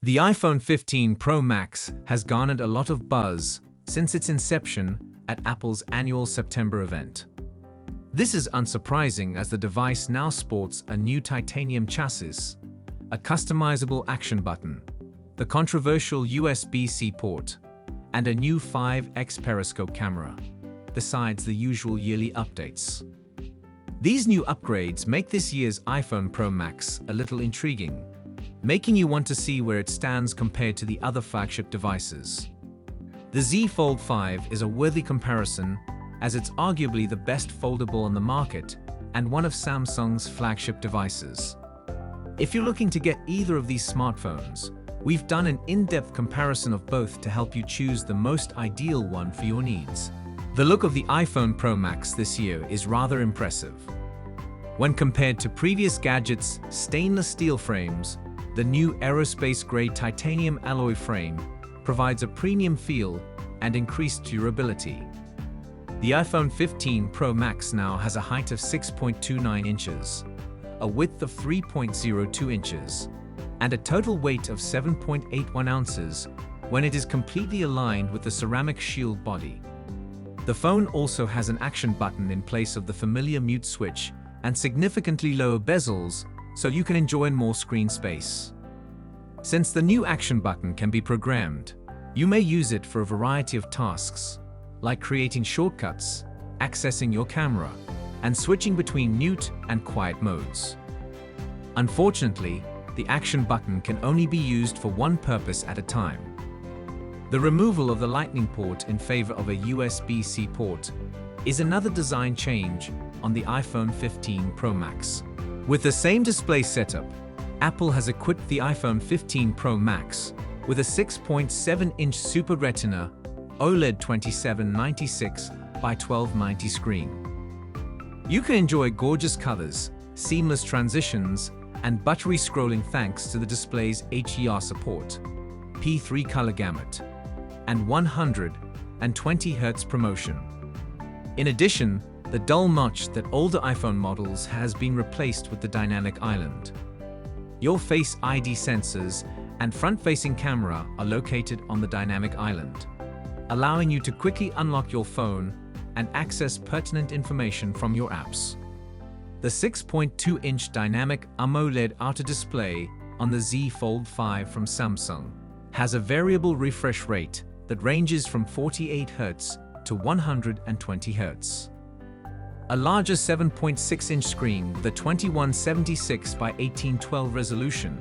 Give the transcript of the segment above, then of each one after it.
The iPhone 15 Pro Max has garnered a lot of buzz since its inception at Apple's annual September event. This is unsurprising as the device now sports a new titanium chassis, a customizable action button, the controversial USB-C port, and a new 5x periscope camera, besides the usual yearly updates. These new upgrades make this year's iPhone Pro Max a little intriguing, making you want to see where it stands compared to the other flagship devices. The Z Fold 5 is a worthy comparison as it's arguably the best foldable on the market and one of Samsung's flagship devices. If you're looking to get either of these smartphones, we've done an in-depth comparison of both to help you choose the most ideal one for your needs. The look of the iPhone Pro Max this year is rather impressive. When compared to previous gadgets' stainless steel frames, the new aerospace-grade titanium alloy frame provides a premium feel and increased durability. The iPhone 15 Pro Max now has a height of 6.29 inches, a width of 3.02 inches, and a total weight of 7.81 ounces when it is completely aligned with the ceramic shield body. The phone also has an action button in place of the familiar mute switch and significantly lower bezels, so you can enjoy more screen space. Since the new action button can be programmed, you may use it for a variety of tasks, like creating shortcuts, accessing your camera, and switching between mute and quiet modes. Unfortunately, the action button can only be used for one purpose at a time. The removal of the Lightning port in favor of a USB-C port is another design change on the iPhone 15 Pro Max. With the same display setup, Apple has equipped the iPhone 15 Pro Max with a 6.7-inch Super Retina OLED 2796 by 1290 screen. You can enjoy gorgeous colors, seamless transitions, and buttery scrolling thanks to the display's HDR support, P3 color gamut, and 120 Hz promotion. In addition, the dull notch that older iPhone models has been replaced with the Dynamic AMOLED. Your Face ID sensors and front-facing camera are located on the Dynamic AMOLED, allowing you to quickly unlock your phone and access pertinent information from your apps. The 6.2-inch Dynamic AMOLED outer display on the Z Fold 5 from Samsung has a variable refresh rate that ranges from 48 Hz to 120 Hz. A larger 7.6-inch screen with a 2176 by 1812 resolution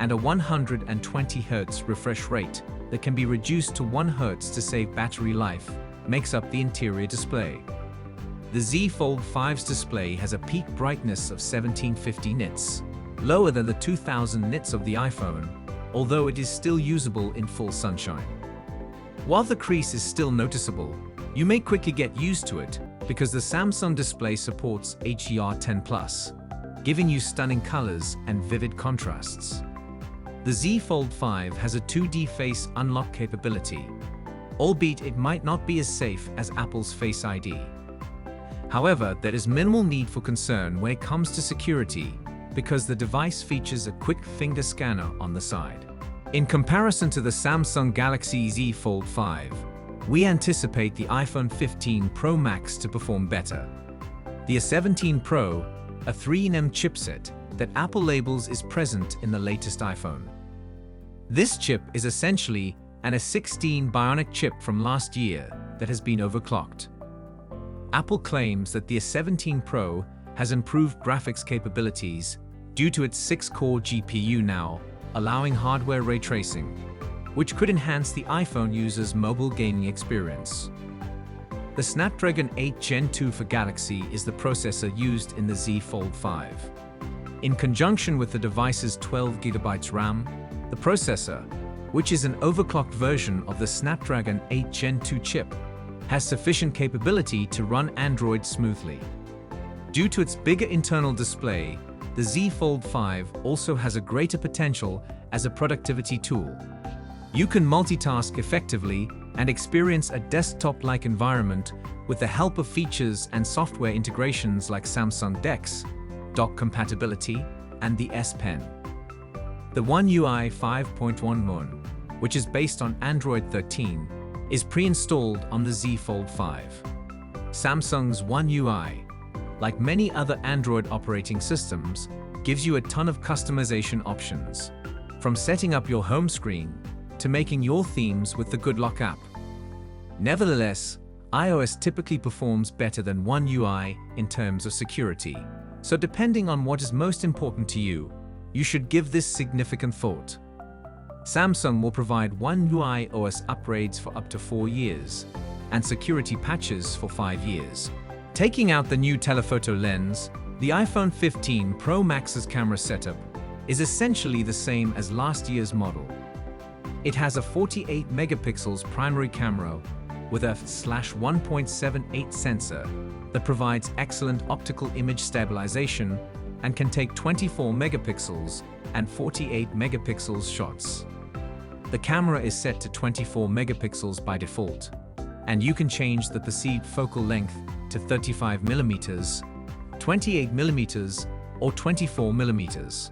and a 120 Hz refresh rate that can be reduced to 1 Hz to save battery life makes up the interior display. The Z Fold 5's display has a peak brightness of 1750 nits, lower than the 2000 nits of the iPhone, although it is still usable in full sunshine. While the crease is still noticeable, you may quickly get used to it because the Samsung display supports HDR10+, giving you stunning colors and vivid contrasts. The Z Fold 5 has a 2D face unlock capability, albeit it might not be as safe as Apple's Face ID. However, there is minimal need for concern when it comes to security because the device features a quick finger scanner on the side. In comparison to the Samsung Galaxy Z Fold 5, we anticipate the iPhone 15 Pro Max to perform better. The A17 Pro, a 3nm chipset that Apple labels is present in the latest iPhone. This chip is essentially an A16 Bionic chip from last year that has been overclocked. Apple claims that the A17 Pro has improved graphics capabilities due to its 6-core GPU now allowing hardware ray tracing, which could enhance the iPhone user's mobile gaming experience. The Snapdragon 8 Gen 2 for Galaxy is the processor used in the Z Fold 5. In conjunction with the device's 12GB RAM, the processor, which is an overclocked version of the Snapdragon 8 Gen 2 chip, has sufficient capability to run Android smoothly. Due to its bigger internal display, the Z Fold 5 also has a greater potential as a productivity tool. You can multitask effectively and experience a desktop-like environment with the help of features and software integrations like Samsung DeX, dock compatibility, and the S Pen. The One UI 5.1 Moon, which is based on Android 13, is pre-installed on the Z Fold 5. Samsung's One UI, like many other Android operating systems, gives you a ton of customization options, from setting up your home screen to making your themes with the Good Lock app. Nevertheless, iOS typically performs better than One UI in terms of security, so depending on what is most important to you, you should give this significant thought. Samsung will provide One UI OS upgrades for up to 4 years, and security patches for 5 years. Taking out the new telephoto lens, the iPhone 15 Pro Max's camera setup is essentially the same as last year's model. It has a 48 megapixels primary camera with a f/1.78 sensor that provides excellent optical image stabilization and can take 24 megapixels and 48 megapixels shots. The camera is set to 24 megapixels by default, and you can change the perceived focal length to 35 millimeters, 28 millimeters, or 24 millimeters.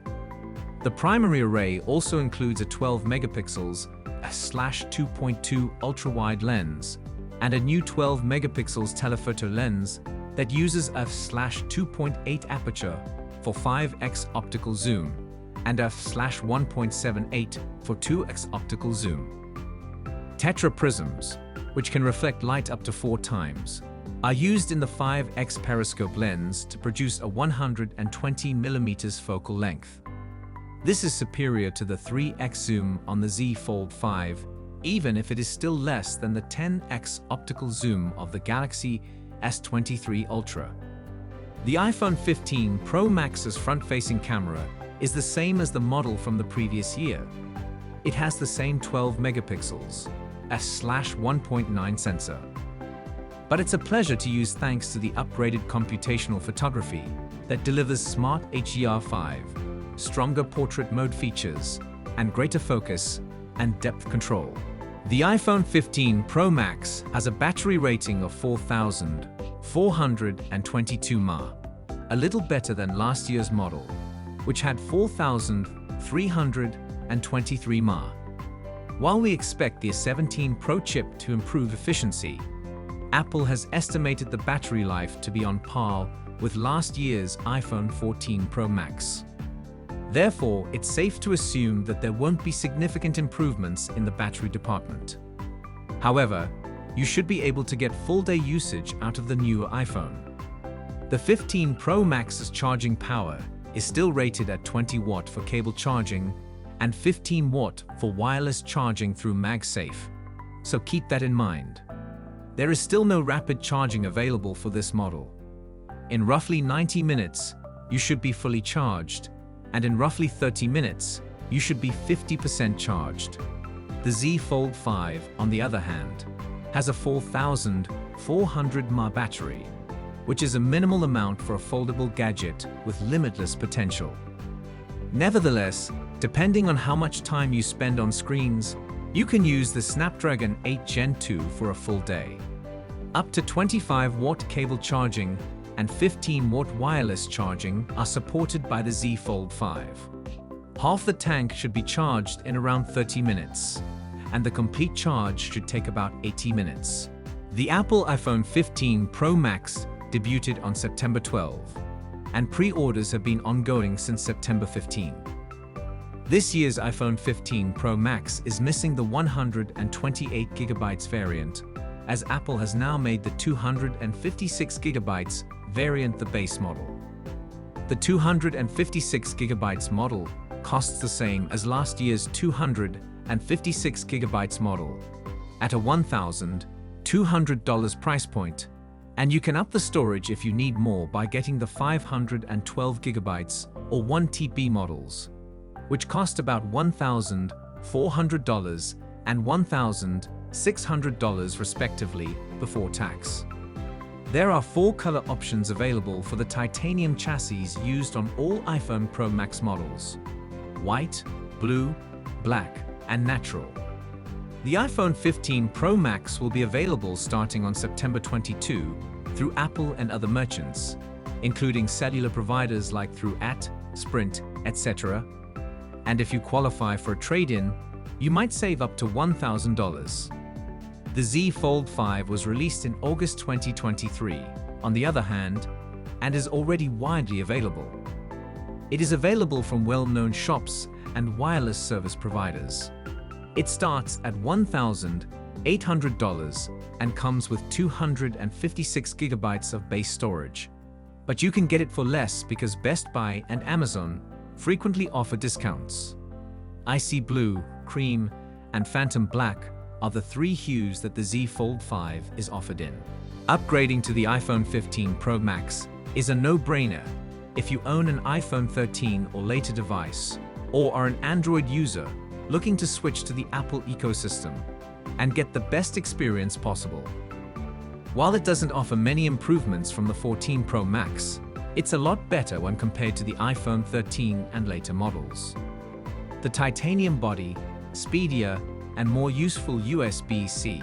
The primary array also includes a 12 megapixels f/2.2 ultra-wide lens and a new 12 megapixels telephoto lens that uses a f/2.8 aperture for 5x optical zoom and a f/1.78 for 2x optical zoom. Tetra prisms, which can reflect light up to 4 times, are used in the 5x periscope lens to produce a 120 mm focal length. This is superior to the 3x zoom on the Z Fold 5, even if it is still less than the 10x optical zoom of the Galaxy S23 Ultra. The iPhone 15 Pro Max's front-facing camera is the same as the model from the previous year. It has the same 12 megapixels, f/1.9 sensor. But it's a pleasure to use thanks to the upgraded computational photography that delivers smart HDR5, stronger portrait mode features, and greater focus and depth control. The iPhone 15 Pro Max has a battery rating of 4,422 mAh, a little better than last year's model, which had 4,323 mAh. While we expect the A17 Pro chip to improve efficiency, Apple has estimated the battery life to be on par with last year's iPhone 14 Pro Max. Therefore, it's safe to assume that there won't be significant improvements in the battery department. However, you should be able to get full-day usage out of the newer iPhone. The 15 Pro Max's charging power is still rated at 20 watt for cable charging and 15 watt for wireless charging through MagSafe, so keep that in mind. There is still no rapid charging available for this model. In roughly 90 minutes, you should be fully charged, and in roughly 30 minutes, you should be 50% charged. The Z Fold 5, on the other hand, has a 4,400 mAh battery, which is a minimal amount for a foldable gadget with limitless potential. Nevertheless, depending on how much time you spend on screens, you can use the Snapdragon 8 Gen 2 for a full day. Up to 25 watt cable charging and 15 watt wireless charging are supported by the Z Fold 5. Half the tank should be charged in around 30 minutes, and the complete charge should take about 80 minutes. The Apple iPhone 15 Pro Max debuted on September 12, and pre-orders have been ongoing since September 15. This year's iPhone 15 Pro Max is missing the 128GB variant, as Apple has now made the 256GB variant the base model. The 256GB model costs the same as last year's 256GB model, at a $1,200 price point, and you can up the storage if you need more by getting the 512GB or 1TB models, which cost about $1,400 and $1,600 respectively before tax. There are 4 color options available for the titanium chassis used on all iPhone Pro Max models: white, blue, black, and natural. The iPhone 15 Pro Max will be available starting on September 22 through Apple and other merchants, including cellular providers like through Sprint, etc., And if you qualify for a trade-in, you might save up to $1,000. The Z Fold 5 was released in August 2023, on the other hand, and is already widely available. It is available from well-known shops and wireless service providers. It starts at $1,800 and comes with 256 gigabytes of base storage. But you can get it for less because Best Buy and Amazon frequently offer discounts. Icy Blue, Cream, and Phantom Black are the three hues that the Z Fold 5 is offered in. Upgrading to the iPhone 15 Pro Max is a no-brainer if you own an iPhone 13 or later device, or are an Android user looking to switch to the Apple ecosystem and get the best experience possible. While it doesn't offer many improvements from the 14 Pro Max, it's a lot better when compared to the iPhone 13 and later models. The titanium body, speedier, and more useful USB-C,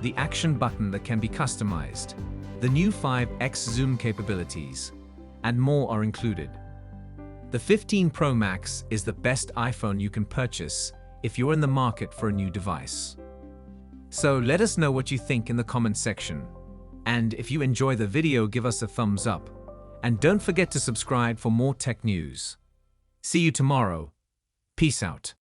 the action button that can be customized, the new 5x zoom capabilities, and more are included. The 15 Pro Max is the best iPhone you can purchase if you're in the market for a new device. So let us know what you think in the comment section. And if you enjoy the video, give us a thumbs up. And don't forget to subscribe for more tech news. See you tomorrow. Peace out.